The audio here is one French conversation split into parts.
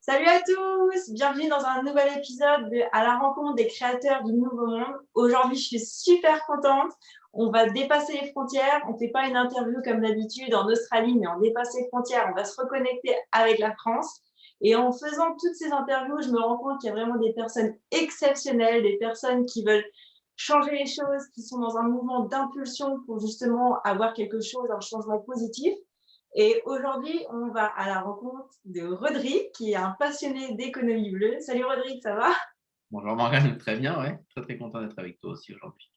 Salut à tous, bienvenue dans un nouvel épisode de À la rencontre des créateurs du Nouveau Monde. Aujourd'hui, je suis super contente. On va dépasser les frontières. On ne fait pas une interview comme d'habitude en Australie, mais on dépasse les frontières. On va se reconnecter avec la France. Et en faisant toutes ces interviews, je me rends compte qu'il y a vraiment des personnes exceptionnelles, des personnes qui veulent changer les choses, qui sont dans un mouvement d'impulsion pour justement avoir quelque chose, un changement positif. Et aujourd'hui, on va à la rencontre de Rodrigue, qui est un passionné d'économie bleue. Salut Rodrigue, ça va? Bonjour Morgane, très bien, ouais. Très très content d'être avec toi aussi aujourd'hui.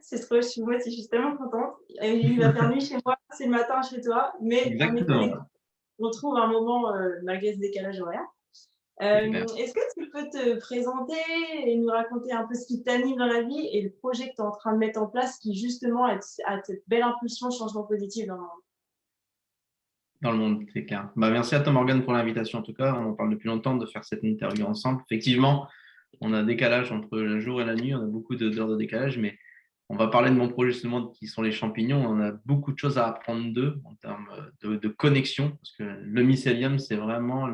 C'est trop, moi aussi, je suis tellement contente. Il va faire nuit chez moi, c'est le matin chez toi, mais on est connectés. Exactement. On trouve un moment malgré ce décalage horaire. Super. Est-ce que tu peux te présenter et nous raconter un peu ce qui t'anime dans la vie et le projet que tu es en train de mettre en place qui justement a cette belle impulsion de changement positif dans le monde? Dans le monde, c'est clair. Merci à toi Morgane pour l'invitation. En tout cas, on en parle depuis longtemps de faire cette interview ensemble. Effectivement, on a un décalage entre le jour et la nuit, on a beaucoup d'heures de décalage, mais on va parler de mon projet justement qui sont les champignons. On a beaucoup de choses à apprendre d'eux en termes de connexion, parce que le mycélium, c'est vraiment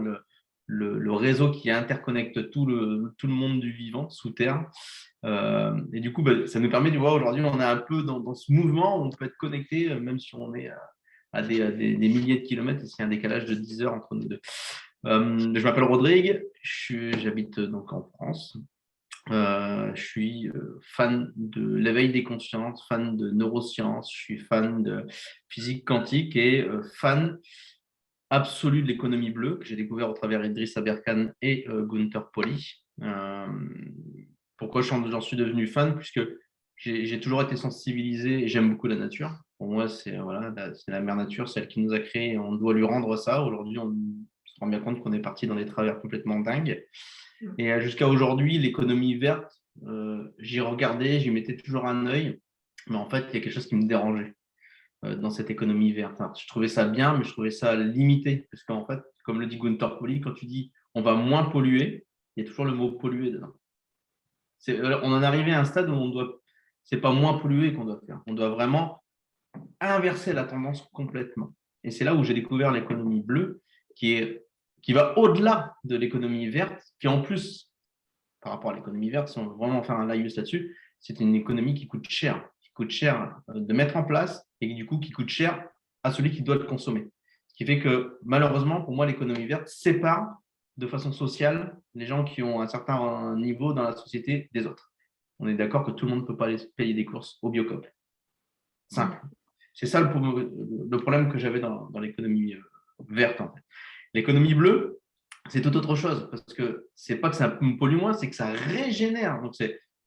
le réseau qui interconnecte tout le monde du vivant sous terre. Et du coup, ça nous permet de voir aujourd'hui, on est un peu dans ce mouvement où on peut être connecté, même si on est à des milliers de kilomètres, et s'il y a un décalage de 10 heures entre nous deux. Je m'appelle Rodrigue, j'habite donc en France. Je suis fan de l'éveil des consciences, fan de neurosciences, je suis fan de physique quantique et fan absolu de l'économie bleue que j'ai découvert au travers Idriss Aberkan et Gunther Pauli. Pourquoi j'en suis devenu fan? Puisque j'ai toujours été sensibilisé et j'aime beaucoup la nature. Pour moi, c'est la mère nature, celle qui nous a créés, et on doit lui rendre ça. Aujourd'hui, on se rend bien compte qu'on est parti dans des travers complètement dingues. Et jusqu'à aujourd'hui, l'économie verte, j'y regardais, j'y mettais toujours un œil, mais en fait, il y a quelque chose qui me dérangeait dans cette économie verte. Alors, je trouvais ça bien, mais je trouvais ça limité, parce qu'en fait, comme le dit Gunther Pauli, quand tu dis on va moins polluer, il y a toujours le mot polluer dedans. On en est arrivé à un stade où c'est pas moins polluer qu'on doit faire, on doit vraiment inverser la tendance complètement. Et c'est là où j'ai découvert l'économie bleue, qui va au-delà de l'économie verte, qui en plus, par rapport à l'économie verte, si on veut vraiment faire un laïus là-dessus, c'est une économie qui coûte cher de mettre en place et du coup qui coûte cher à celui qui doit le consommer. Ce qui fait que malheureusement, pour moi, l'économie verte sépare de façon sociale les gens qui ont un certain niveau dans la société des autres. On est d'accord que tout le monde ne peut pas aller payer des courses au Biocop. Simple. C'est ça le problème que j'avais dans l'économie verte, en fait. L'économie bleue, c'est tout autre chose, parce que c'est pas que ça pollue moins, c'est que ça régénère. Donc,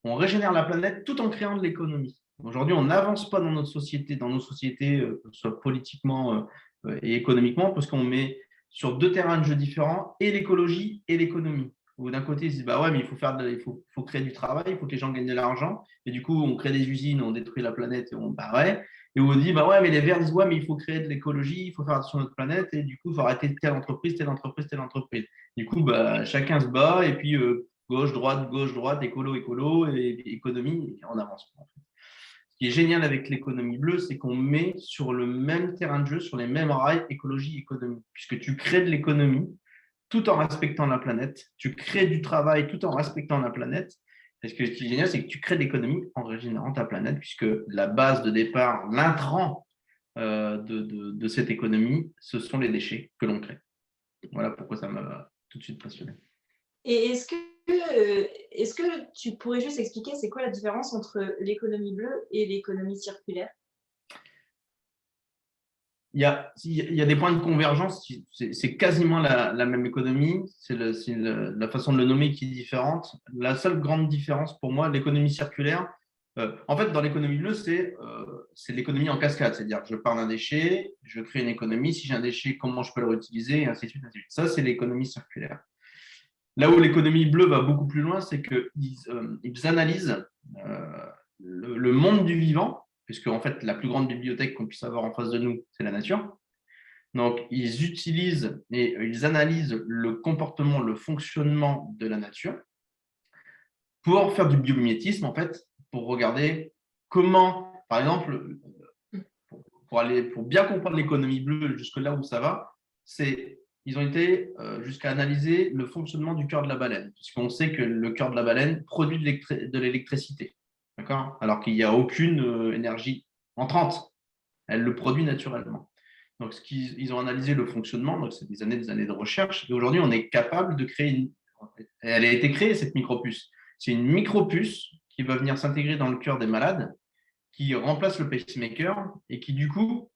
on régénère la planète tout en créant de l'économie. Aujourd'hui, on n'avance pas dans nos sociétés, que ce soit politiquement et économiquement, parce qu'on met sur deux terrains de jeu différents, et l'écologie et l'économie. Où d'un côté, ils se disent, bah ouais, mais il faut créer du travail, il faut que les gens gagnent de l'argent, et du coup, on crée des usines, on détruit la planète et on barrait. Et où on dit, bah ouais, mais les Verts disent, ouais, mais il faut créer de l'écologie, il faut faire attention à notre planète, et du coup, il faut arrêter telle entreprise, telle entreprise, telle entreprise. Du coup, chacun se bat, et puis gauche, droite, écolo, et économie, et on avance. En fait. Ce qui est génial avec l'économie bleue, c'est qu'on met sur le même terrain de jeu, sur les mêmes rails, écologie, économie, puisque tu crées de l'économie tout en respectant la planète, tu crées du travail tout en respectant la planète. Et ce qui est génial, c'est que tu crées de l'économie en régénérant ta planète, puisque la base de départ, l'intrant de cette économie, ce sont les déchets que l'on crée. Voilà pourquoi ça m'a tout de suite passionné. Et est-ce que tu pourrais juste expliquer c'est quoi la différence entre l'économie bleue et l'économie circulaire? Il y a des points de convergence, c'est quasiment la même économie, c'est la façon de le nommer qui est différente. La seule grande différence pour moi, l'économie circulaire, en fait, dans l'économie bleue, c'est l'économie en cascade, c'est-à-dire que je pars d'un déchet, je crée une économie, si j'ai un déchet, comment je peux le réutiliser, et ainsi de suite, ainsi de suite. Ça, c'est l'économie circulaire. Là où l'économie bleue va beaucoup plus loin, c'est qu'ils analysent le monde du vivant, puisque en fait, la plus grande bibliothèque qu'on puisse avoir en face de nous, c'est la nature. Donc, ils utilisent et ils analysent le comportement, le fonctionnement de la nature pour faire du biomimétisme, en fait, pour regarder comment, par exemple, pour bien comprendre l'économie bleue jusque là où ça va, c'est ils ont été jusqu'à analyser le fonctionnement du cœur de la baleine, puisqu'on sait que le cœur de la baleine produit de l'électricité, d'accord? Alors qu'il n'y a aucune énergie entrante, elle le produit naturellement. Donc, ils ont analysé le fonctionnement, donc c'est des années de recherche, et aujourd'hui, on est capable de créer elle a été créée, cette micropuce. C'est une micropuce qui va venir s'intégrer dans le cœur des malades, qui remplace le pacemaker et qui, du coup,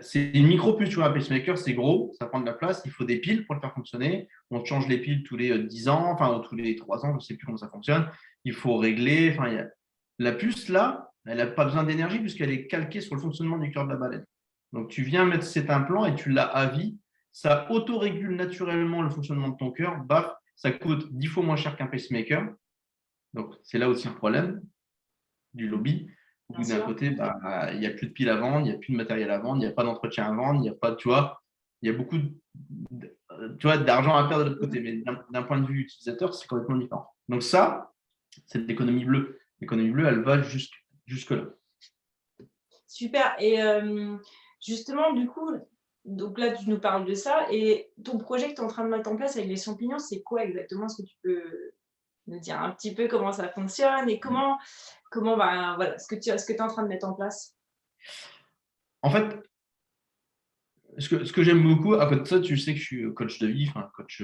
c'est une micropuce. Tu vois, un pacemaker, c'est gros, ça prend de la place, il faut des piles pour le faire fonctionner. On change les piles tous les 10 ans, enfin, tous les 3 ans, je ne sais plus comment ça fonctionne. Il faut régler. Enfin, la puce, là, elle n'a pas besoin d'énergie puisqu'elle est calquée sur le fonctionnement du cœur de la baleine. Donc, tu viens mettre cet implant et tu l'as à vie. Ça autorégule naturellement le fonctionnement de ton cœur. Baf, ça coûte 10 fois moins cher qu'un pacemaker. Donc, c'est là aussi le problème du lobby. D'un côté, il n'y a plus de piles à vendre, il n'y a plus de matériel à vendre, il n'y a pas d'entretien à vendre, il n'y a pas, tu vois, il y a beaucoup d'argent à perdre de l'autre côté. Mais d'un point de vue utilisateur, c'est complètement différent. Donc ça, c'est l'économie bleue. L'économie bleue, elle va jusque-là. Super. Et justement, du coup, donc là, tu nous parles de ça. Et ton projet que tu es en train de mettre en place avec les champignons, c'est quoi exactement? Est-ce que tu peux nous dire un petit peu comment ça fonctionne et comment voilà, ce que tu es en train de mettre en place? En fait, ce que j'aime beaucoup, à côté de ça, tu sais que je suis coach de vie, enfin, coach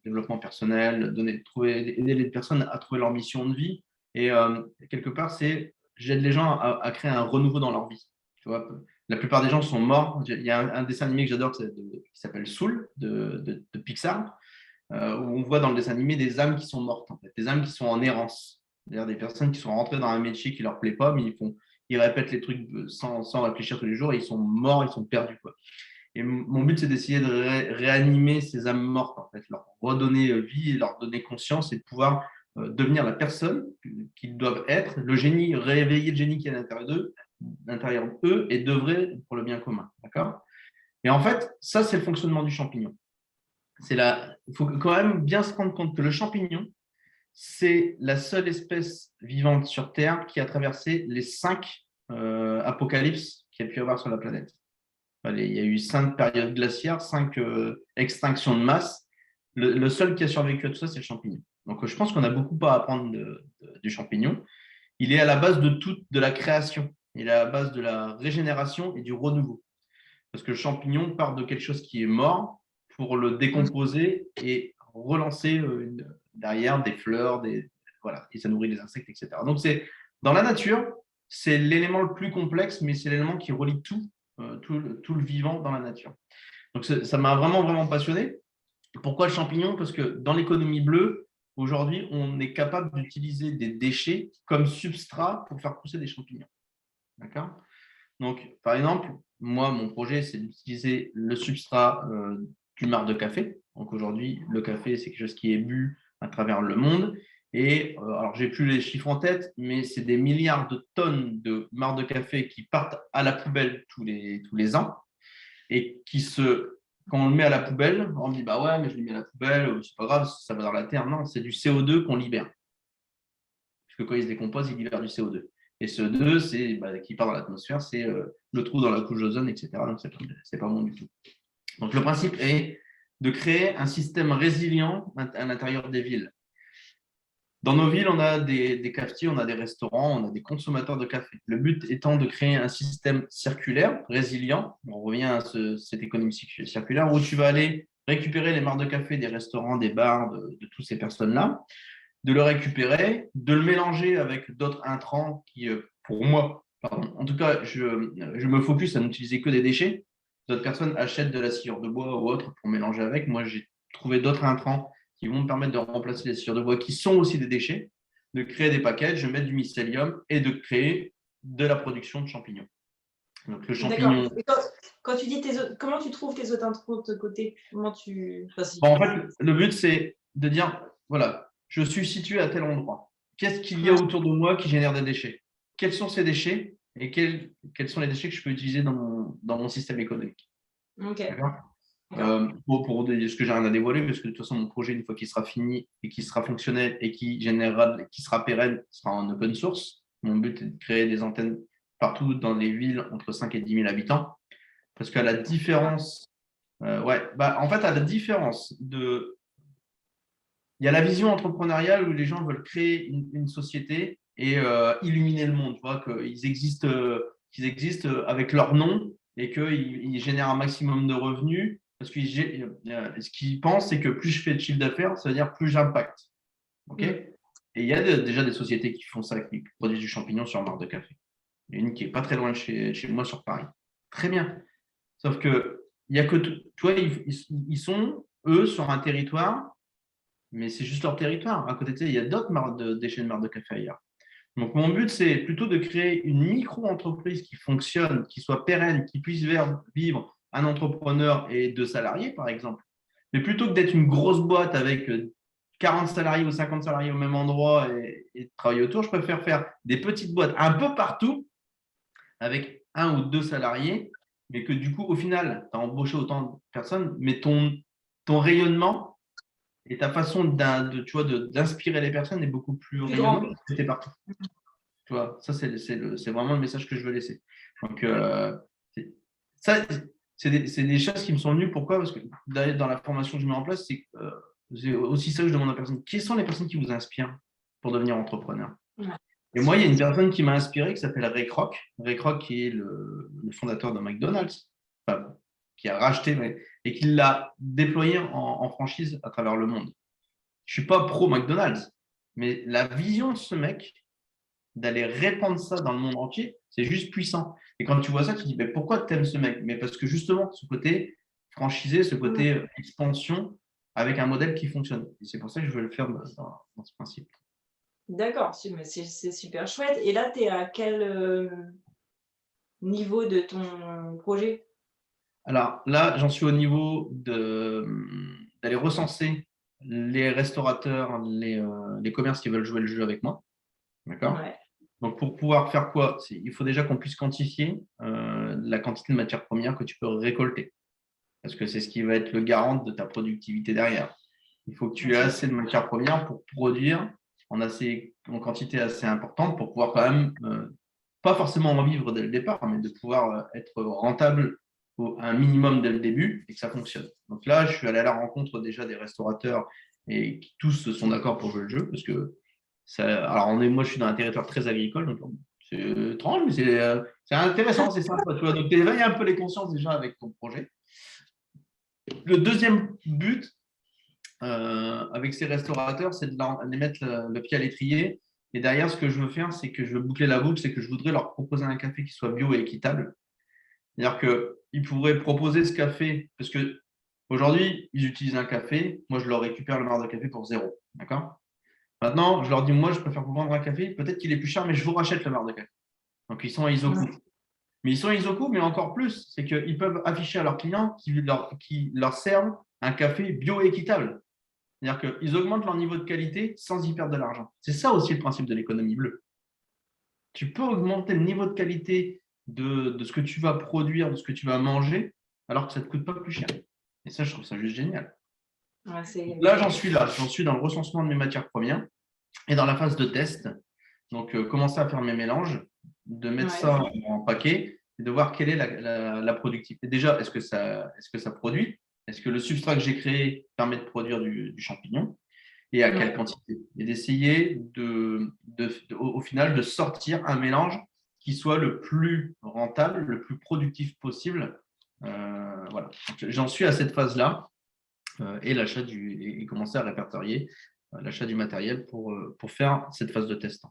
développement personnel, aider les personnes à trouver leur mission de vie. Et quelque part, j'aide les gens à créer un renouveau dans leur vie. Tu vois, la plupart des gens sont morts. Il y a un dessin animé que j'adore qui s'appelle Soul de Pixar, où on voit dans le dessin animé des âmes qui sont mortes, en fait, des âmes qui sont en errance. C'est-à-dire des personnes qui sont rentrées dans un métier qui ne leur plaît pas, mais ils répètent les trucs sans réfléchir tous les jours et ils sont morts, ils sont perdus, quoi. Et mon but, c'est d'essayer de réanimer ces âmes mortes, en fait, leur redonner vie, leur donner conscience et de pouvoir devenir la personne qu'ils doivent être, le génie, réveiller le génie qui est à l'intérieur d'eux et d'œuvrer pour le bien commun. D'accord? Et en fait, ça, c'est le fonctionnement du champignon. Il faut quand même bien se rendre compte que le champignon, c'est la seule espèce vivante sur Terre qui a traversé les 5 apocalypses qu'il y a pu y avoir sur la planète. Il y a eu 5 périodes glaciaires, 5 extinctions de masse. Le seul qui a survécu à tout ça, c'est le champignon. Donc, je pense qu'on a beaucoup à apprendre du champignon. Il est à la base de la création. Il est à la base de la régénération et du renouveau. Parce que le champignon part de quelque chose qui est mort pour le décomposer et relancer derrière des fleurs, voilà, et ça nourrit les insectes, etc. Donc, dans la nature, c'est l'élément le plus complexe, mais c'est l'élément qui relie tout le vivant dans la nature. Donc, ça m'a vraiment, vraiment passionné. Pourquoi le champignon? Parce que dans l'économie bleue, aujourd'hui, on est capable d'utiliser des déchets comme substrat pour faire pousser des champignons. D'accord? Donc, par exemple, moi, mon projet, c'est d'utiliser le substrat du marc de café. Donc, aujourd'hui, le café, c'est quelque chose qui est bu à travers le monde. Et alors, j'ai plus les chiffres en tête, mais c'est des milliards de tonnes de marc de café qui partent à la poubelle tous les ans et quand on le met à la poubelle, on dit bah ouais, mais je le mets à la poubelle, c'est pas grave, ça va dans la terre. Non, c'est du CO2 qu'on libère. Parce que quand il se décompose, il libère du CO2. Et ce CO2, qui part dans l'atmosphère, c'est le trou dans la couche d'ozone, etc. Donc, c'est pas bon du tout. Donc, le principe est de créer un système résilient à l'intérieur des villes. Dans nos villes, on a des cafetiers, on a des restaurants, on a des consommateurs de café. Le but étant de créer un système circulaire, résilient. On revient à cette économie circulaire où tu vas aller récupérer les marcs de café des restaurants, des bars, de toutes ces personnes-là, de le récupérer, de le mélanger avec d'autres intrants qui, pour moi, en tout cas, je me focus à n'utiliser que des déchets. D'autres personnes achètent de la sciure de bois ou autre pour mélanger avec. Moi, j'ai trouvé d'autres intrants qui vont me permettre de remplacer les sciures de bois qui sont aussi des déchets, de créer des packages, de mettre du mycélium et de créer de la production de champignons. Donc, le champignon. Quand tu dis comment tu trouves tes autres intrants de côté? Comment tu. En fait, le but, c'est de dire voilà, je suis situé à tel endroit. Qu'est-ce qu'il y a autour de moi qui génère des déchets? Quels sont ces déchets et quels sont les déchets que je peux utiliser dans mon système économique? Ok. Pour ce que j'ai rien à dévoiler, parce que de toute façon, mon projet, une fois qu'il sera fini et qu'il sera fonctionnel et qui sera pérenne, sera en open source. Mon but est de créer des antennes partout dans les villes entre 5 et 10 000 habitants. Parce qu'à la différence Ouais, bah, en fait, à la différence il y a la vision entrepreneuriale où les gens veulent créer une société et illuminer le monde, tu vois, qu'ils existent avec leur nom et qu'ils génèrent un maximum de revenus. Parce que ce qu'ils pensent, c'est que plus je fais de chiffre d'affaires, ça veut dire plus j'impacte. OK? Et il y a déjà des sociétés qui font ça, qui produisent du champignon sur marc de café. Il y a une qui est pas très loin de chez moi sur Paris. Très bien. Sauf que il y a que, tu vois, ils sont, eux, sur un territoire, mais c'est juste leur territoire. À côté de ça, il y a d'autres déchets de marc de café ailleurs. Donc, mon but, c'est plutôt de créer une micro-entreprise qui fonctionne, qui soit pérenne, qui puisse vivre un entrepreneur et 2 salariés, par exemple. Mais plutôt que d'être une grosse boîte avec 40 salariés ou 50 salariés au même endroit et de travailler autour, je préfère faire des petites boîtes un peu partout avec 1 ou 2 salariés, mais que du coup, au final, tu as embauché autant de personnes, mais ton rayonnement et ta façon d'inspirer les personnes est beaucoup plus Plus grand. rayonnante parce que tu es partout. Tu vois, ça, c'est vraiment le message que je veux laisser. Donc, ça, c'est des choses qui me sont venues. Pourquoi? Parce que dans la formation que je mets en place, c'est aussi ça que je demande aux personnes. Qui sont les personnes qui vous inspirent pour devenir entrepreneur? Et moi, il y a une personne qui m'a inspiré qui s'appelle Ray Kroc. Ray Kroc, qui est le fondateur de McDonald's, enfin, qui a racheté et qui l'a déployé en franchise à travers le monde. Je ne suis pas pro McDonald's, mais la vision de ce mec d'aller répandre ça dans le monde entier, c'est juste puissant. Et quand tu vois ça, tu te dis, mais pourquoi tu aimes ce mec? Mais parce que justement, ce côté franchisé, ce côté expansion avec un modèle qui fonctionne. Et c'est pour ça que je veux le faire dans ce principe. D'accord, c'est super chouette. Et là, tu es à quel niveau de ton projet? Alors là, j'en suis au niveau d'aller recenser les restaurateurs, les commerces qui veulent jouer le jeu avec moi. D'accord? Ouais. Donc, pour pouvoir faire quoi? Il faut déjà qu'on puisse quantifier la quantité de matières premières que tu peux récolter. Parce que c'est ce qui va être le garant de ta productivité derrière. Il faut que tu aies assez de matières premières pour produire en quantité assez importante pour pouvoir quand même, pas forcément en vivre dès le départ, mais de pouvoir être rentable un minimum dès le début et que ça fonctionne. Donc là, je suis allé à la rencontre déjà des restaurateurs et qui tous sont d'accord pour jouer le jeu parce que alors moi je suis dans un territoire très agricole, donc c'est étrange, mais c'est intéressant, c'est sympa. Tu vois, donc tu éveilles un peu les consciences déjà avec ton projet. Le deuxième but avec ces restaurateurs, c'est de les mettre le pied à l'étrier. Et derrière, ce que je veux faire, c'est que je veux boucler la boucle, c'est que je voudrais leur proposer un café qui soit bio et équitable. C'est-à-dire qu'ils pourraient proposer ce café, parce que aujourd'hui, ils utilisent un café, moi je leur récupère le marc de café pour 0. D'accord? Maintenant, je leur dis, moi je préfère vous vendre un café, peut-être qu'il est plus cher, mais je vous rachète le marc de café. Donc ils sont à Isoku. Mais ils sont à Isoku, mais encore plus, c'est qu'ils peuvent afficher à leurs clients qui leur servent un café bio et équitable. C'est-à-dire qu'ils augmentent leur niveau de qualité sans y perdre de l'argent. C'est ça aussi le principe de l'économie bleue. Tu peux augmenter le niveau de qualité de ce que tu vas produire, de ce que tu vas manger, alors que ça ne te coûte pas plus cher. Et ça, je trouve ça juste génial. Ouais, là. J'en suis dans le recensement de mes matières premières et dans la phase de test. Donc, commencer à faire mes mélanges, de mettre ça en paquet et de voir quelle est la productivité. Déjà, est-ce que ça produit? Est-ce que le substrat que j'ai créé permet de produire du champignon? Et à quelle quantité? Et d'essayer au final de sortir un mélange qui soit le plus rentable, le plus productif possible. Voilà. J'en suis à cette phase-là et commencer à répertorier l'achat du matériel pour faire cette phase de test.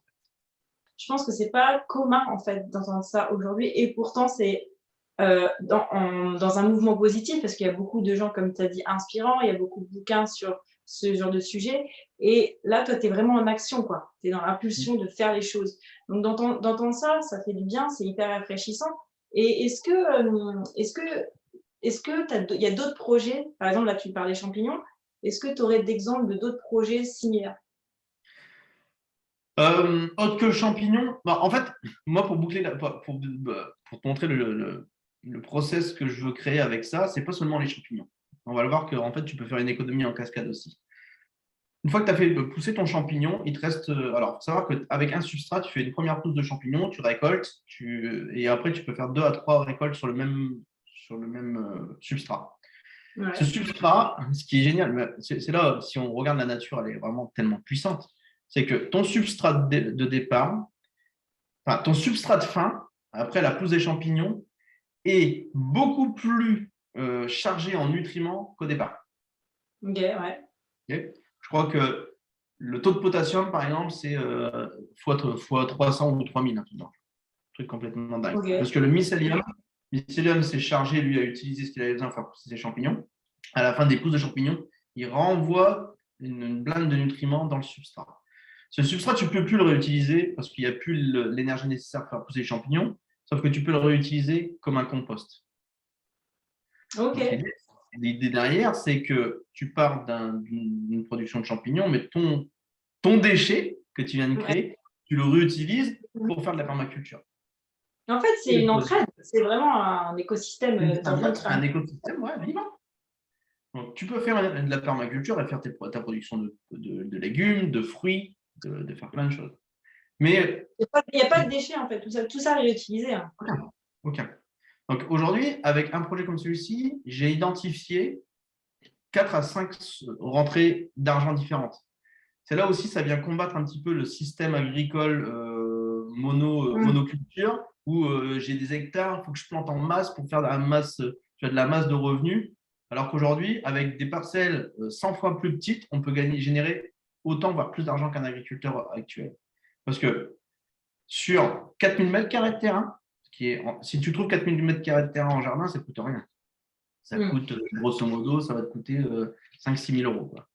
Je pense que c'est pas commun en fait d'entendre ça aujourd'hui, et pourtant c'est dans un mouvement positif, parce qu'il y a beaucoup de gens, comme tu as dit, inspirants, il y a beaucoup de bouquins sur ce genre de sujet, et là toi tu es vraiment en action, quoi. Tu es dans l'impulsion de faire les choses. Donc d'entendre ça, ça fait du bien, c'est hyper rafraîchissant. Et est-ce que il y a d'autres projets, par exemple là tu parlais champignons, est-ce que tu aurais d'exemples de d'autres projets similaires? Autre que le champignon, en fait, moi, pour boucler, pour te montrer le process que je veux créer avec ça, c'est pas seulement les champignons. On va le voir qu'en fait, tu peux faire une économie en cascade aussi. Une fois que tu as fait pousser ton champignon, il te reste. Alors, il faut savoir qu'avec un substrat, tu fais une première pousse de champignons, tu récoltes, et après, tu peux faire 2 à 3 récoltes sur le même substrat. Ouais. Ce substrat, ce qui est génial, c'est là, si on regarde la nature, elle est vraiment tellement puissante, c'est que ton substrat de départ, enfin, ton substrat de fin, après la pousse des champignons, est beaucoup plus chargé en nutriments qu'au départ. Ok, ouais. Okay. Je crois que le taux de potassium, par exemple, c'est fois 300 ou 3000, un truc complètement dingue. Ok. Parce que le mycélium s'est chargé, lui, à utiliser ce qu'il avait besoin pour faire pousser ses champignons. À la fin des pousses de champignons, il renvoie une blinde de nutriments dans le substrat. Ce substrat, tu ne peux plus le réutiliser parce qu'il n'y a plus l'énergie nécessaire pour faire pousser les champignons, sauf que tu peux le réutiliser comme un compost. Ok. Donc, l'idée derrière, c'est que tu pars d'une production de champignons, mais ton déchet que tu viens de Ouais. créer, tu le réutilises pour faire de la permaculture. En fait, c'est une entraide. C'est vraiment un écosystème dans une C'est un écosystème vivant. Donc, tu peux faire de la permaculture et faire ta production de légumes, de fruits, de faire plein de choses. Mais il n'y a pas de déchets, en fait. Tout ça est réutilisé. Hein. aucun. Donc aujourd'hui, avec un projet comme celui-ci, j'ai identifié 4 à 5 rentrées d'argent différentes. C'est là aussi, ça vient combattre un petit peu le système agricole monoculture, où j'ai des hectares, il faut que je plante en masse pour faire de la masse de revenus. Alors qu'aujourd'hui, avec des parcelles 100 fois plus petites, on peut générer autant, voire plus d'argent qu'un agriculteur actuel. Parce que sur 4000 m² de terrain, si tu trouves 4000 m² de terrain en jardin, ça ne coûte rien. Ça coûte, grosso modo, ça va te coûter 5 000 – 6 000 euros. Quoi.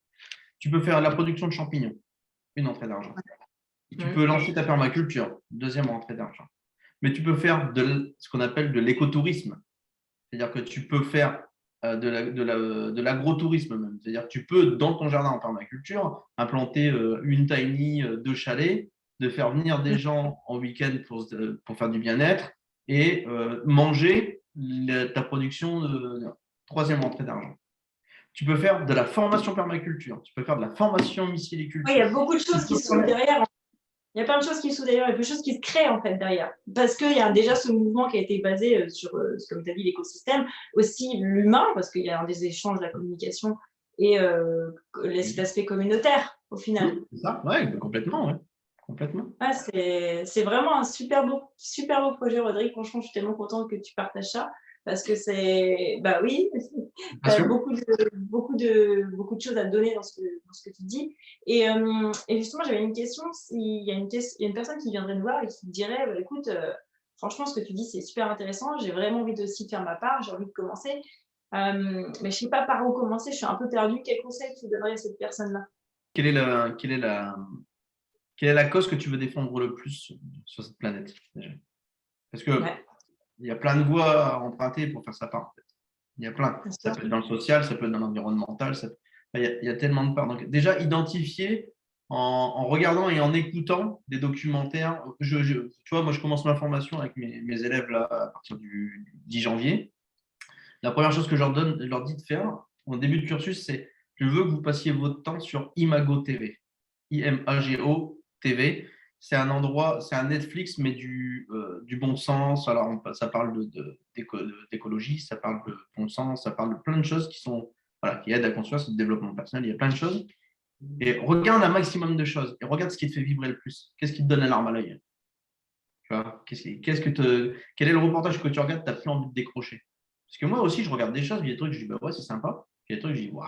Tu peux faire la production de champignons, une entrée d'argent. Tu peux lancer ta permaculture, deuxième entrée d'argent. Mais tu peux faire ce qu'on appelle de l'écotourisme. C'est-à-dire que tu peux faire de l'agrotourisme même. C'est-à-dire que tu peux, dans ton jardin en permaculture, implanter une tiny de chalets, de faire venir des gens en week-end pour faire du bien-être et manger ta production de troisième entrée d'argent. Tu peux faire de la formation permaculture, tu peux faire de la formation mycéliculture. Il y a beaucoup de choses qui sont derrière. Il y a plein de choses qui sont derrière, il y a plein de choses qui se créent en fait derrière. Parce qu'il y a déjà ce mouvement qui a été basé sur, comme tu as dit, l'écosystème, aussi l'humain, parce qu'il y a des échanges, de la communication et l'aspect communautaire au final. C'est ça, ouais, complètement, ouais. Complètement. Ah, c'est vraiment un super beau projet, Rodrigue. Franchement, je suis tellement contente que tu partages ça. Parce que bah oui, tu as beaucoup de choses à donner dans ce que tu dis. Et justement, j'avais une question. Il y a une personne qui viendrait nous voir et qui dirait bah, écoute, franchement, ce que tu dis, c'est super intéressant. J'ai vraiment envie aussi de faire ma part. J'ai envie de commencer. Mais je ne sais pas par où commencer. Je suis un peu perdue. Quel conseil tu donnerais à cette personne-là? Quelle est la cause que tu veux défendre le plus sur cette planète déjà? Parce que il y a plein de voies à emprunter pour faire sa part. En fait. Il y a plein. Ça peut être dans le social, ça peut être dans l'environnemental. Il y a tellement de parts. Donc, déjà, identifier en regardant et en écoutant des documentaires. Tu vois, moi, je commence ma formation avec mes élèves là, à partir du 10 janvier. La première chose que je leur dis de faire en début de cursus, c'est je veux que vous passiez votre temps sur Imago TV. IMAGO TV. C'est un endroit, c'est un Netflix, mais du bon sens. Alors, ça parle d'écologie, ça parle de bon sens, ça parle de plein de choses qui aident à construire ce développement personnel. Il y a plein de choses. Et regarde un maximum de choses. Et regarde ce qui te fait vibrer le plus. Qu'est-ce qui te donne la larme à l'œil? Tu vois, quel est le reportage que tu regardes, tu n'as plus envie de décrocher? Parce que moi aussi, je regarde des choses, il y a des trucs, je dis, bah ouais, c'est sympa. Il y a des trucs, je dis, waouh,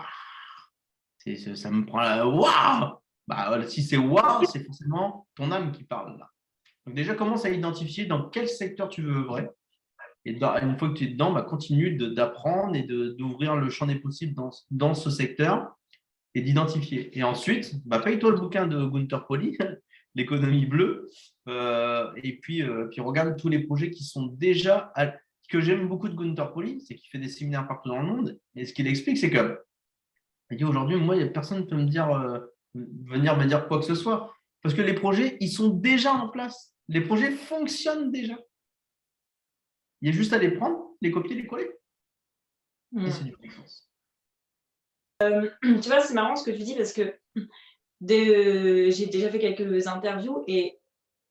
ça me prend la. Waouh! Bah, voilà, si c'est waouh, c'est forcément ton âme qui parle là. Donc déjà, commence à identifier dans quel secteur tu veux œuvrer. Et une fois que tu es dedans, bah, continue d'apprendre et d'ouvrir le champ des possibles dans ce secteur et d'identifier. Et ensuite, bah, paye-toi le bouquin de Gunther Pauli, L'économie bleue, et puis regarde tous les projets qui sont déjà. Ce que j'aime beaucoup de Gunther Pauli, c'est qu'il fait des séminaires partout dans le monde. Et ce qu'il explique, c'est que il dit aujourd'hui, moi, il n'y a personne qui peut venir me dire quoi que ce soit. Parce que les projets, ils sont déjà en place. Les projets fonctionnent déjà. Il y a juste à les prendre, les copier, les coller. Et c'est du confiance. Tu vois, c'est marrant ce que tu dis parce que j'ai déjà fait quelques interviews et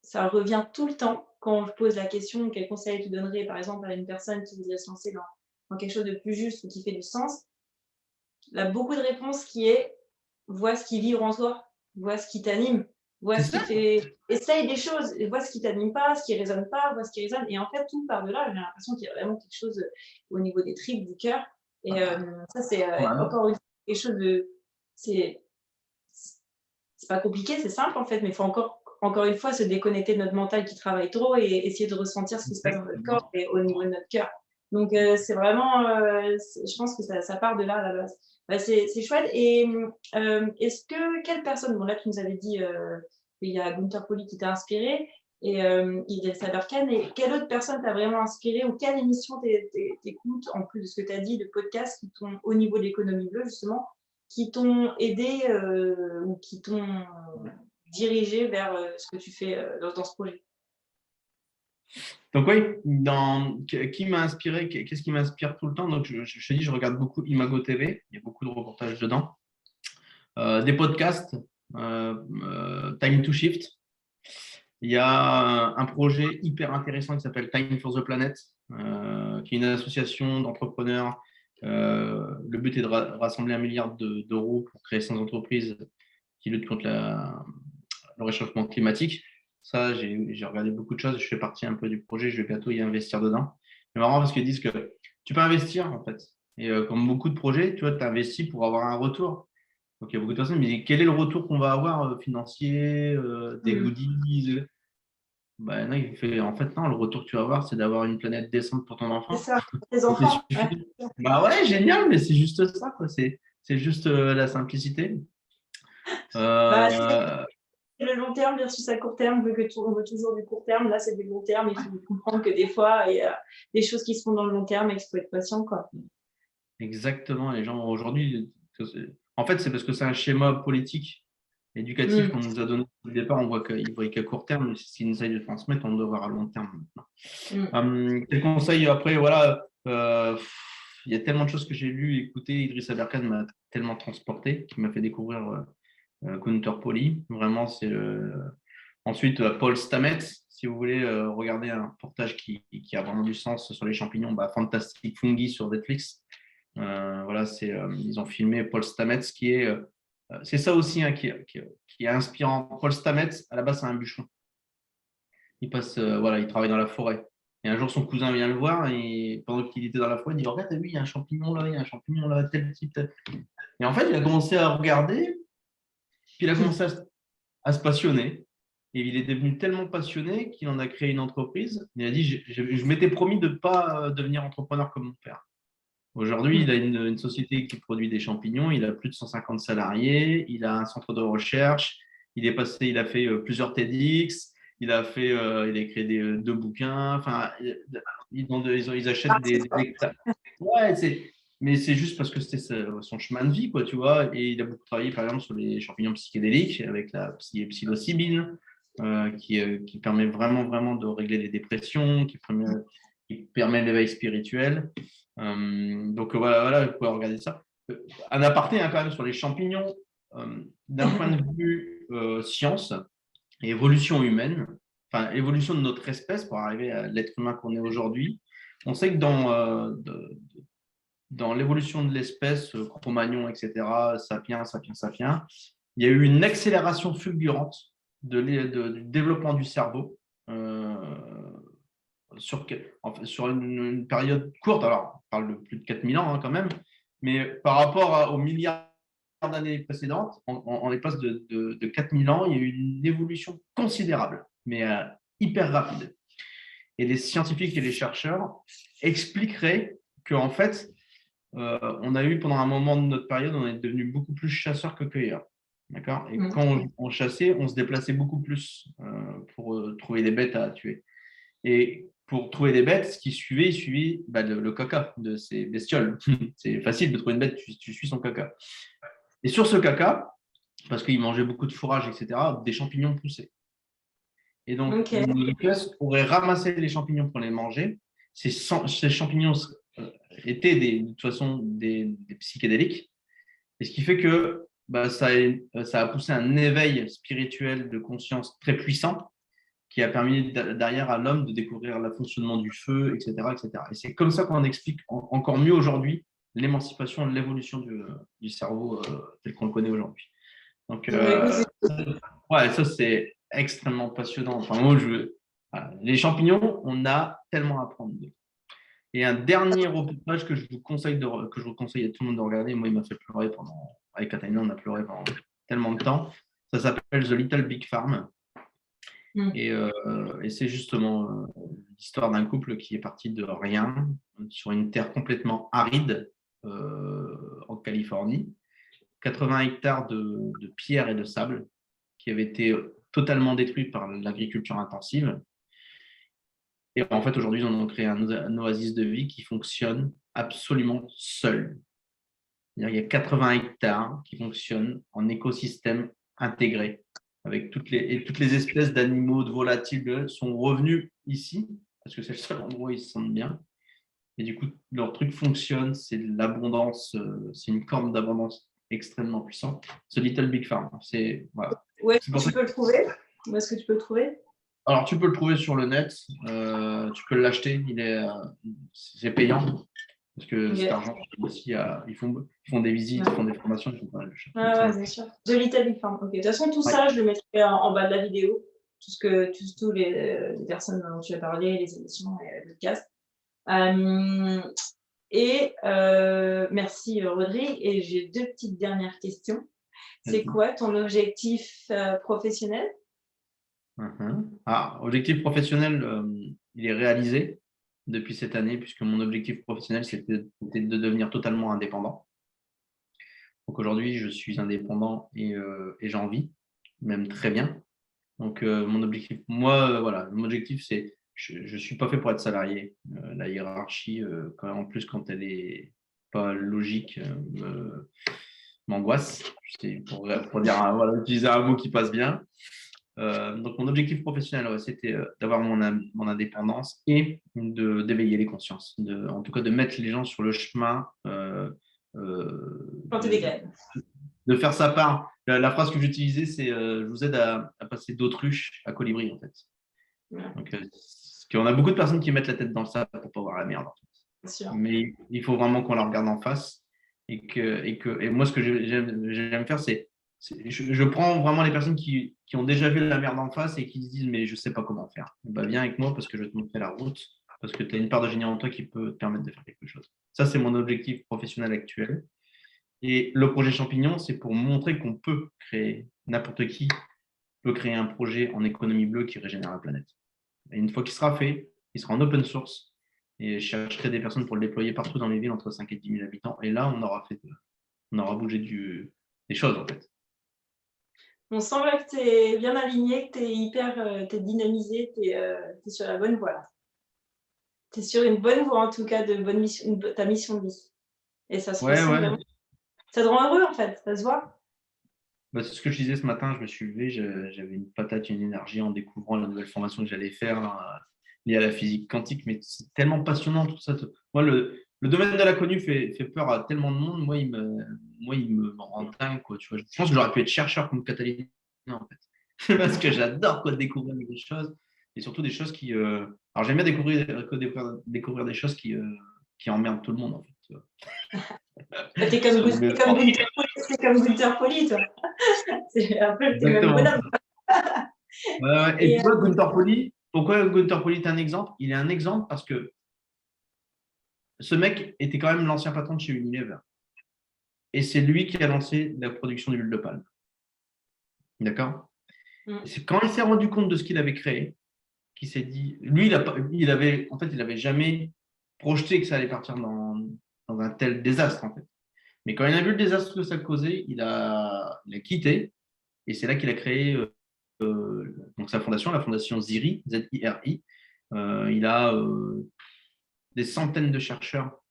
ça revient tout le temps quand je pose la question quel conseil tu donnerais par exemple à une personne qui voudrait se lancer dans quelque chose de plus juste ou qui fait du sens. a beaucoup de réponses qui est vois ce qui vibre en toi, vois ce qui t'anime, vois ce qui fait. Essaye des choses, et vois ce qui t'anime pas, ce qui résonne pas, vois ce qui résonne. Et en fait, tout part de là. J'ai l'impression qu'il y a vraiment quelque chose au niveau des tripes, du cœur. Et ça, c'est encore une quelque chose de. C'est c'est pas compliqué, c'est simple en fait, mais il faut encore une fois se déconnecter de notre mental qui travaille trop et essayer de ressentir ce qui se passe dans notre corps et au niveau de notre cœur. Donc c'est vraiment, je pense que ça part de là à la base. Bah, c'est chouette. Et est-ce que quelle personne, bon là tu nous avais dit qu'il y a Gunther Pauli qui t'a inspiré et Idriss Aberkane, et quelle autre personne t'a vraiment inspiré ou quelle émission t'écoutes en plus de ce que tu as dit, de podcasts qui t'ont au niveau de l'économie bleue justement, qui t'ont aidé ou qui t'ont dirigé vers ce que tu fais dans ce projet? Donc oui, qui m'a inspiré, qu'est-ce qui m'inspire tout le temps? Donc je te dis, je regarde beaucoup Imago TV, il y a beaucoup de reportages dedans. Des podcasts, Time to Shift. Il y a un projet hyper intéressant qui s'appelle Time for the Planet, qui est une association d'entrepreneurs. Le but est de rassembler 1 milliard d'euros pour créer 100 entreprises qui luttent contre le réchauffement climatique. Ça, j'ai regardé beaucoup de choses. Je fais partie un peu du projet. Je vais bientôt y investir dedans. C'est marrant parce qu'ils disent que tu peux investir, en fait. Et comme beaucoup de projets, tu vois, tu investis pour avoir un retour. Donc, il y a beaucoup de personnes qui me disent quel est le retour qu'on va avoir financier, des goodies. Ben, non, en fait, non, le retour que tu vas avoir, c'est d'avoir une planète décente pour ton C'est enfant. ça, les Ça enfants. suffit. Bah ouais, génial, mais c'est juste ça, quoi. C'est juste la simplicité. Bah, Euh, c'est le long terme versus à court terme, vu que on veut toujours du court terme. Là, c'est du long terme. Il faut comprendre que des fois, il y a des choses qui se font dans le long terme et qu'il faut être patient, quoi. Exactement, les gens aujourd'hui, en fait, c'est parce que c'est un schéma politique, éducatif qu'on nous a donné au départ. On voit qu'ils voient qu'à court terme, mais c'est ce qu'ils essayent de transmettre, on doit voir à long terme maintenant. Quel conseil après, voilà, il y a tellement de choses que j'ai lues, écoutées. Idriss Aberkane m'a tellement transporté, qui m'a fait découvrir Gunther Pauli. Vraiment, c'est ensuite Paul Stamets. Si vous voulez regarder un reportage qui a vraiment du sens sur les champignons, Fantastic Fungi sur Netflix. Voilà, ils ont filmé Paul Stamets, c'est ça aussi hein, qui est inspirant. Paul Stamets, à la base, c'est un bûcheron. Il travaille dans la forêt. Et un jour, son cousin vient le voir et pendant qu'il était dans la forêt, il dit regarde, oui, il y a un champignon là, il y a un champignon là, tel type. Tel. Et en fait, il a commencé à regarder, puis il a commencé à se passionner. Et il est devenu tellement passionné qu'il en a créé une entreprise. Il a dit je m'étais promis de ne pas devenir entrepreneur comme mon père. Aujourd'hui, il a une société qui produit des champignons, il a plus de 150 salariés, il a un centre de recherche, il a fait plusieurs TEDx, il a écrit 2 bouquins, enfin, ils achètent des ouais, mais c'est juste parce que c'était son chemin de vie, quoi, tu vois, et il a beaucoup travaillé, par exemple, sur les champignons psychédéliques avec la psilocybine, qui permet vraiment, vraiment de régler les dépressions, qui permet l'éveil spirituel. Donc voilà, vous pouvez regarder ça. Un aparté hein, quand même sur les champignons, d'un point de vue science et évolution humaine, enfin évolution de notre espèce pour arriver à l'être humain qu'on est aujourd'hui. On sait que dans l'évolution de l'espèce, Cro-Magnon, etc., sapiens, il y a eu une accélération fulgurante du développement du cerveau. Sur une période courte, alors on parle de plus de 4000 ans hein, quand même, mais par rapport aux milliards d'années précédentes, en l'espace de 4000 ans, il y a eu une évolution considérable, mais hyper rapide. Et les scientifiques et les chercheurs expliqueraient qu'en fait, on a eu pendant un moment de notre période, on est devenu beaucoup plus chasseurs que cueilleurs. D'accord. Et quand on chassait, on se déplaçait beaucoup plus pour trouver des bêtes à tuer. Et pour trouver des bêtes, ce qui suivait, il suivait le caca de ces bestioles. C'est facile de trouver une bête, tu suis son caca. Et sur ce caca, parce qu'il mangeait beaucoup de fourrage, etc., des champignons poussaient. Et donc, une espèce aurait ramassé les champignons pour les manger. Ces champignons étaient de toute façon des psychédéliques. Et ce qui fait que ça a poussé un éveil spirituel de conscience très puissant qui a permis derrière à l'homme de découvrir le fonctionnement du feu, etc. etc. Et c'est comme ça qu'on explique encore mieux aujourd'hui l'émancipation, l'évolution du cerveau tel qu'on le connaît aujourd'hui. Donc, ouais, ça, c'est extrêmement passionnant. Enfin, moi, voilà. Les champignons, on a tellement à apprendre. Et un dernier reportage que je vous conseille à tout le monde de regarder, moi, il m'a fait pleurer avec Catalina, on a pleuré pendant tellement de temps. Ça s'appelle The Little Big Farm. Et c'est justement l'histoire d'un couple qui est parti de rien sur une terre complètement aride en Californie. 80 hectares de pierres et de sable qui avaient été totalement détruits par l'agriculture intensive. Et en fait, aujourd'hui, ils en ont créé un oasis de vie qui fonctionne absolument seul. Il y a 80 hectares qui fonctionnent en écosystème intégré, avec toutes les espèces d'animaux, de volatiles sont revenus ici, parce que c'est le seul endroit où ils se sentent bien. Et du coup, leur truc fonctionne, c'est de l'abondance, c'est une corne d'abondance extrêmement puissante. Ce Little Big Farm, c'est voilà. Où est-ce que tu peux le trouver? Où est-ce que tu peux le trouver? Alors, tu peux le trouver sur le net, tu peux l'acheter, c'est payant, parce que cet argent, aussi, ils font des visites, ils font des formations, ils font pas mal de choses. Ah ouais, c'est sûr. The Little Big Farm. Ok. De toute façon, tout ça, je le mettrai en bas de la vidéo. Tous les personnes dont tu as parlé, les émissions et le podcast. Merci Rodrigue. Et j'ai 2 petites dernières questions. C'est quoi ton objectif professionnel? Objectif professionnel, il est réalisé depuis cette année, puisque mon objectif professionnel, c'était de devenir totalement indépendant. Donc aujourd'hui, je suis indépendant et j'en vis, même très bien. Donc mon objectif, mon objectif, c'est, je ne suis pas fait pour être salarié. La hiérarchie, en plus, quand elle n'est pas logique, m'angoisse. Pour dire, utiliser un mot qui passe bien. Donc, mon objectif professionnel, c'était d'avoir mon indépendance et d'éveiller les consciences, en tout cas de mettre les gens sur le chemin, Planter des graines. De faire sa part. La phrase que j'utilisais, c'est je vous aide à passer d'autruche à colibri, en fait. Ouais. Donc, parce qu'on a beaucoup de personnes qui mettent la tête dans le sable pour pas voir la merde. En fait. Mais il faut vraiment qu'on la regarde en face. Et moi, ce que j'aime faire, c'est je prends vraiment les personnes qui ont déjà vu la merde en face et qui se disent mais je sais pas comment faire. Bah, viens avec moi parce que je vais te montrer la route, parce que tu as une part de génie en toi qui peut te permettre de faire quelque chose. Ça, c'est mon objectif professionnel actuel. Et le projet Champignon, c'est pour montrer qu'on peut créer, n'importe qui peut créer un projet en économie bleue qui régénère la planète. Et une fois qu'il sera fait, il sera en open source. Et je chercherai des personnes pour le déployer partout dans les villes entre 5 et 10 000 habitants. Et là, on aura bougé des choses, en fait. On sent là que tu es bien aligné, que tu es t'es dynamisé, tu es sur la bonne voie. Tu es sur une bonne voie, en tout cas, ta mission de vie. Et ça se ressent vraiment. Ça te rend heureux, en fait, ça se voit. C'est ce que je disais ce matin, je me suis levé, j'avais une patate, une énergie en découvrant la nouvelle formation que j'allais faire liée à la physique quantique, mais c'est tellement passionnant tout ça. Moi, le domaine de l'inconnu fait peur à tellement de monde. Moi, il me rend dingue, quoi. Tu vois. Je pense que j'aurais pu être chercheur comme Catalina, en fait. Parce que j'adore découvrir des choses. Et surtout des choses qui. Alors, j'aime bien découvrir des choses qui emmerdent tout le monde, en fait. Tu vois. T'es comme Gunter Poli, toi. C'est un peu le même bonhomme. Et tu vois, Gunter Poli, pourquoi Gunter Poli est un exemple? Il est un exemple parce que ce mec était quand même l'ancien patron de chez Unilever. Et c'est lui qui a lancé la production d'huile de palme. D'accord? C'est quand il s'est rendu compte de ce qu'il avait créé, qu'il s'est dit. Lui, il avait jamais projeté que ça allait partir dans un tel désastre, en fait. Mais quand il a vu le désastre que ça causait, il a quitté. Et c'est là qu'il a créé donc sa fondation, la fondation ZIRI, Z-I-R-I. Il a des centaines de chercheurs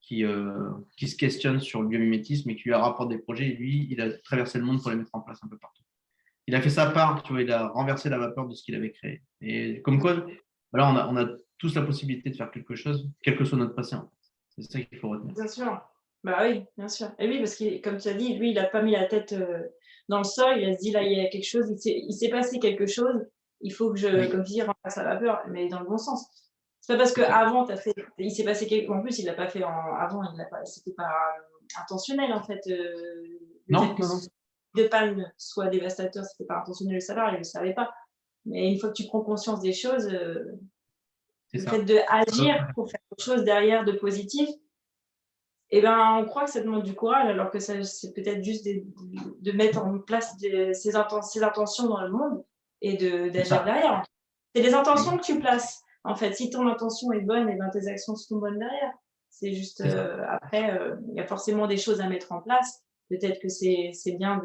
qui se questionnent sur le biomimétisme et qui lui rapportent des projets. Et lui, il a traversé le monde pour les mettre en place un peu partout. Il a fait sa part, tu vois, il a renversé la vapeur de ce qu'il avait créé. Et comme quoi, voilà, on a tous la possibilité de faire quelque chose, quel que soit notre passé. En fait. C'est ça qu'il faut retenir. Bien sûr. Bah oui, bien sûr. Et oui, parce que comme tu as dit, lui, il n'a pas mis la tête dans le sol, il a se dit là, il y a quelque chose, il s'est passé quelque chose, il faut que comme tu dis, renverse la vapeur, mais dans le bon sens. C'est pas parce qu'avant, il s'est passé quelque... En plus, il l'a pas fait avant, c'était pas intentionnel, en fait. Le fait Non, que non, non. de palme soit dévastateur, c'était pas intentionnel de savoir, il ne le savait pas. Mais une fois que tu prends conscience des choses, C'est le fait ça. d'agir pour faire quelque chose derrière de positif, eh ben, on croit que ça demande du courage, alors que c'est peut-être juste de mettre en place ses intentions dans le monde et C'est d'agir ça. derrière. C'est les intentions que tu places. En fait, si ton intention est bonne, et ben tes actions seront bonnes derrière. C'est juste, après, il y a forcément des choses à mettre en place. Peut-être que c'est bien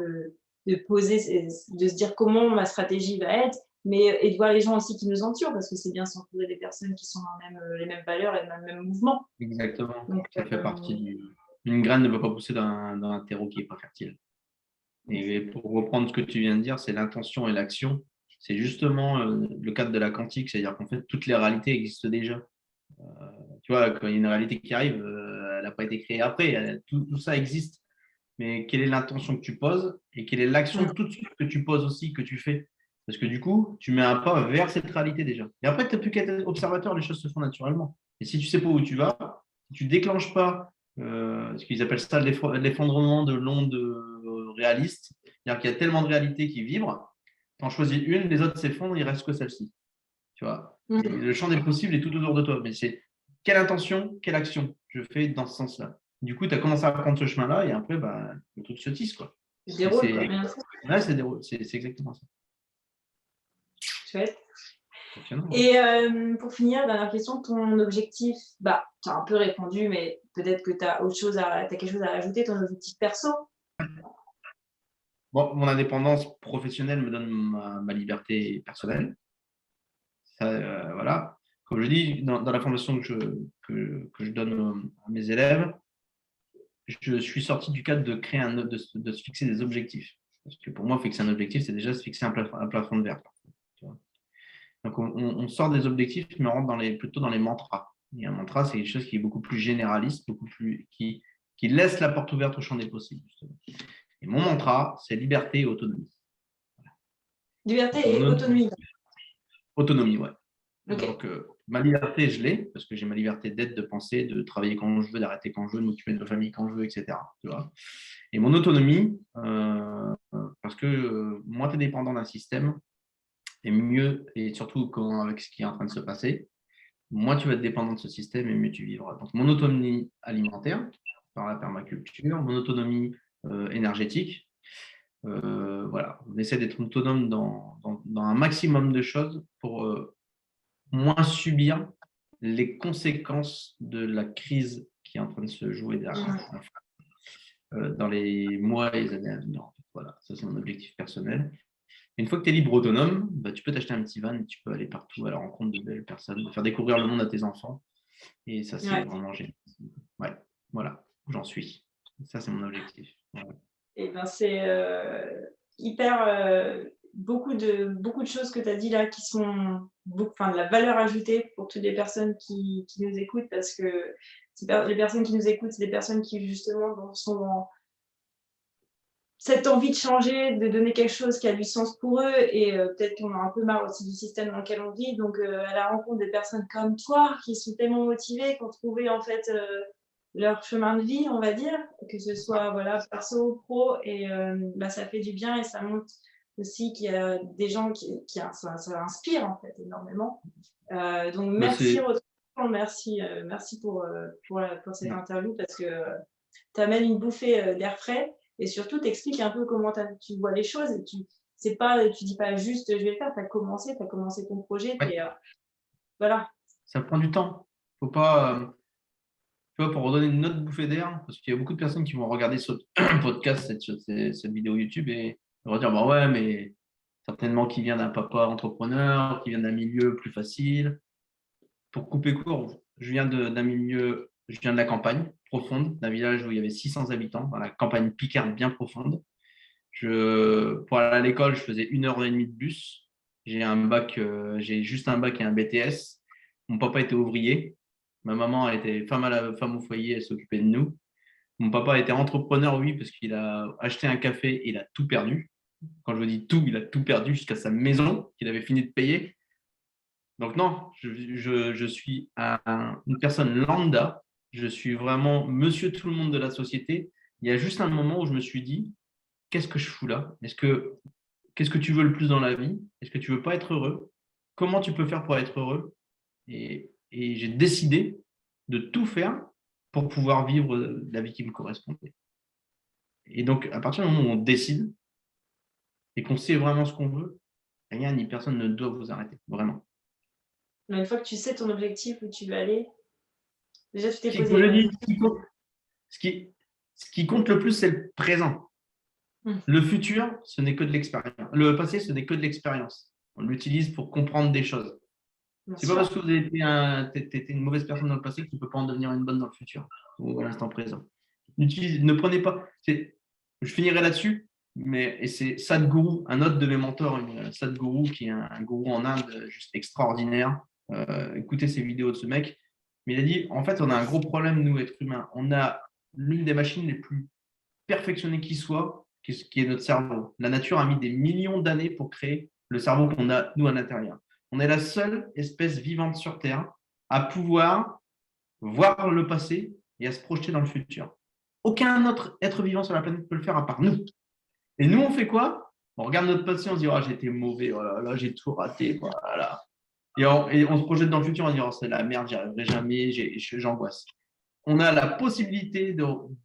de poser, de se dire comment ma stratégie va être, mais et de voir les gens aussi qui nous entourent, parce que c'est bien s'entourer des personnes qui sont dans les mêmes valeurs et dans le même mouvement. Exactement. Donc, Ça fait partie Une graine ne peut pas pousser dans un terreau qui n'est pas fertile. Et pour reprendre ce que tu viens de dire, c'est l'intention et l'action. C'est justement le cadre de la quantique, c'est-à-dire qu'en fait, toutes les réalités existent déjà. Tu vois, quand il y a une réalité qui arrive, elle n'a pas été créée après. Tout ça existe. Mais quelle est l'intention que tu poses et quelle est l'action tout de suite que tu poses aussi, que tu fais? Parce que du coup, tu mets un pas vers cette réalité déjà. Et après, tu n'as plus qu'à être observateur, les choses se font naturellement. Et si tu ne sais pas où tu vas, si tu ne déclenches pas ce qu'ils appellent ça l'effondrement de l'onde réaliste, c'est-à-dire qu'il y a tellement de réalités qui vibrent, tu en choisis une, les autres s'effondrent, il reste que celle-ci. Tu vois, le champ des possibles est tout autour de toi. Mais c'est quelle intention, quelle action je fais dans ce sens-là. Du coup, tu as commencé à prendre ce chemin-là et après, bah, le truc se tisse. Quoi. déroule, quoi, bien sûr. Ouais, c'est exactement ça. Chouette. Passionnant. Et pour finir, dernière question, ton objectif, bah, tu as un peu répondu, mais peut-être que tu as quelque chose à rajouter, ton objectif perso. Bon, mon indépendance professionnelle me donne ma liberté personnelle. Ça, voilà. Comme je dis, dans la formation que je donne à mes élèves, je suis sorti du cadre de créer de se fixer des objectifs. Parce que pour moi, fixer un objectif, c'est déjà se fixer un plafond de verre. Tu vois. Donc, on sort des objectifs, mais on rentre plutôt dans les mantras. Et un mantra, c'est quelque chose qui est beaucoup plus généraliste, qui laisse la porte ouverte au champ des possibles. Justement. Et mon mantra, c'est liberté et autonomie. Liberté et autonomie. Autonomie, ouais. Okay. Donc, ma liberté, je l'ai, parce que j'ai ma liberté d'être, de penser, de travailler quand je veux, d'arrêter quand je veux, de m'occuper de ma famille quand je veux, etc. Tu vois. Et mon autonomie, parce que moins tu es dépendant d'un système, et mieux, et surtout avec ce qui est en train de se passer, moins tu vas être dépendant de ce système et mieux tu vivras. Donc, mon autonomie alimentaire, par la permaculture, mon autonomie énergétique, voilà, on essaie d'être autonome dans un maximum de choses pour moins subir les conséquences de la crise qui est en train de se jouer dans les mois et les années à venir. Voilà, ça c'est mon objectif personnel. Une fois que tu es libre autonome, bah, tu peux t'acheter un petit van et tu peux aller partout à la rencontre de belles personnes, faire découvrir le monde à tes enfants. Et ça, c'est vraiment génial. Ouais, voilà, j'en suis. Ça, c'est mon objectif. Ouais. Et ben, c'est hyper beaucoup de choses que tu as dit là qui sont de la valeur ajoutée pour toutes les personnes qui nous écoutent, parce que les personnes qui nous écoutent, c'est des personnes qui justement sont dans cette envie de changer, de donner quelque chose qui a du sens pour eux, et peut-être qu'on a un peu marre aussi du système dans lequel on vit. Donc à la rencontre des personnes comme toi qui sont tellement motivées, qui ont trouvé en fait leur chemin de vie, on va dire, que ce soit voilà, perso, pro, et ça fait du bien, et ça montre aussi qu'il y a des gens ça inspire en fait énormément. Donc merci merci pour cette interview, parce que tu amènes une bouffée d'air frais, et surtout t'expliques un peu comment tu vois les choses, et tu dis pas juste je vais le faire, tu as commencé ton projet, Ouais. Voilà. Ça prend du temps. Faut pas, tu vois, pour redonner une autre bouffée d'air, parce qu'il y a beaucoup de personnes qui vont regarder ce podcast, cette vidéo YouTube, et vont dire bah ouais, mais certainement qu'il vient d'un papa entrepreneur, qui vient d'un milieu plus facile. Pour couper court, je viens de la campagne profonde, d'un village où il y avait 600 habitants, dans la campagne picarde bien profonde. Pour aller à l'école, je faisais 1h30 de bus. J'ai juste un bac et un BTS. Mon papa était ouvrier. Ma maman était femme au foyer, elle s'occupait de nous. Mon papa était entrepreneur, oui, parce qu'il a acheté un café et il a tout perdu. Quand je vous dis tout, il a tout perdu jusqu'à sa maison qu'il avait fini de payer. Donc non, je suis une personne lambda, je suis vraiment monsieur tout le monde de la société. Il y a juste un moment où je me suis dit, qu'est-ce que je fous là? Qu'est-ce que tu veux le plus dans la vie? Est-ce que tu veux pas être heureux? Comment tu peux faire pour être heureux? Et j'ai décidé de tout faire pour pouvoir vivre la vie qui me correspondait. Et donc, à partir du moment où on décide et qu'on sait vraiment ce qu'on veut, rien ni personne ne doit vous arrêter, vraiment. Mais une fois que tu sais ton objectif, où tu veux aller, déjà tu t'es Comme posé je les bonnes dis, questions. ce qui compte le plus, c'est le présent. Le futur, ce n'est que de l'expérience. Le passé, ce n'est que de l'expérience. On l'utilise pour comprendre des choses. Bien C'est pas sûr. parce que vous avez été une mauvaise personne dans le passé que tu ne peux pas en devenir une bonne dans le futur ou à l'instant présent. Ne prenez pas. Je finirai là-dessus, et c'est Sadhguru, un autre de mes mentors, Sadhguru, qui est un gourou en Inde juste extraordinaire. Écoutez ces vidéos de ce mec. Mais il a dit, en fait, on a un gros problème, nous, êtres humains. On a l'une des machines les plus perfectionnées qui soit, qui est notre cerveau. La nature a mis des millions d'années pour créer le cerveau qu'on a, nous, à l'intérieur. On est la seule espèce vivante sur Terre à pouvoir voir le passé et à se projeter dans le futur. Aucun autre être vivant sur la planète peut le faire à part nous. Et nous, on fait quoi? On regarde notre passé, on se dit, oh, j'ai été mauvais, oh là là, j'ai tout raté, voilà. Et on se projette dans le futur, on se dit, oh, c'est la merde, j'y arriverai jamais, j'angoisse. On a la possibilité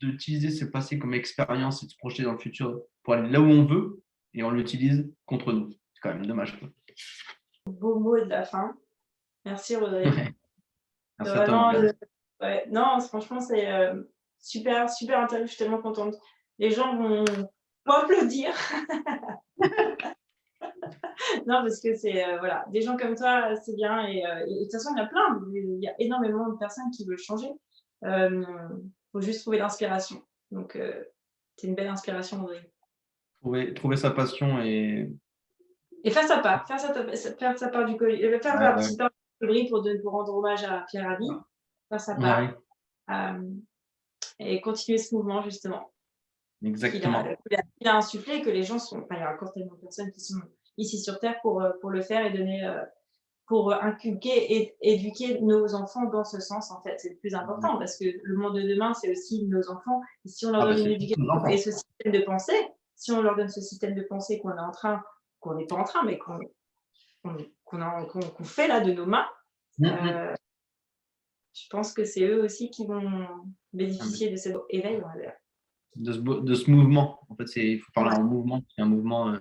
d'utiliser ce passé comme expérience et de se projeter dans le futur pour aller là où on veut, et on l'utilise contre nous. C'est quand même dommage. Beau mot de la fin. Merci Rodrigue. Ouais. Merci à toi, Vraiment, Morgane. ouais, non, franchement, c'est super, super intéressant. Je suis tellement contente. Les gens vont applaudir. Non, parce que c'est voilà, des gens comme toi, c'est bien. Et de toute façon, il y en a plein. Il y a énormément de personnes qui veulent changer. Faut juste trouver l'inspiration. Donc, c'est une belle inspiration, Rodrigue. Trouver sa passion et Et faire sa part, faire sa part du colibri, faire la petite part du colibri pour rendre hommage à Pierre Rabhi, faire sa part, et continuer ce mouvement justement. Exactement. Il a insufflé que les gens sont, enfin, il y a encore tellement de personnes qui sont ici sur Terre pour le faire et donner, pour inculquer et éduquer nos enfants dans ce sens, en fait. C'est le plus important parce que le monde de demain, c'est aussi nos enfants. Et si on leur donne une éducation et ce système de pensée, si on leur donne ce système de pensée qu'on n'est pas en train, mais qu'on fait là de nos mains, je pense que c'est eux aussi qui vont bénéficier de cet éveil. De ce mouvement. En fait, il faut parler en mouvement. C'est un mouvement,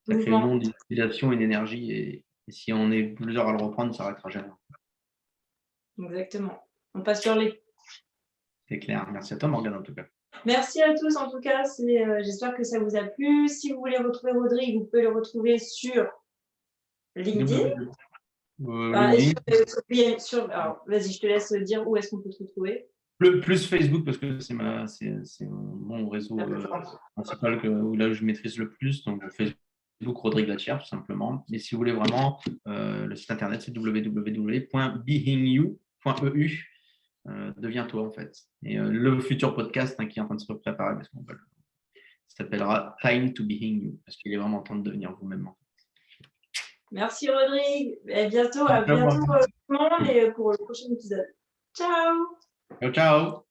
ça crée une onde, une oscillation, une énergie. Et si on est plusieurs à le reprendre, ça n'arrêtera jamais. Exactement. On passe sur les. C'est clair. Merci à toi, Morgane, en tout cas. Merci à tous, en tout cas. J'espère que ça vous a plu. Si vous voulez retrouver Rodrigue, vous pouvez le retrouver sur LinkedIn. Alors, vas-y, je te laisse dire où est-ce qu'on peut te retrouver. Plus Facebook, parce que c'est mon réseau principal là où je maîtrise le plus. Donc, Facebook, Rodrigue Latière, tout simplement. Et si vous voulez vraiment, le site internet, c'est www.behingyou.eu. Deviens-toi, en fait. Et le futur podcast qui est en train de se préparer, parce qu'on s'appellera Time to Being You, parce qu'il est vraiment temps de devenir vous-même. Merci Rodrigue. À bientôt tout le monde et pour le prochain épisode. Ciao. Ciao, ciao.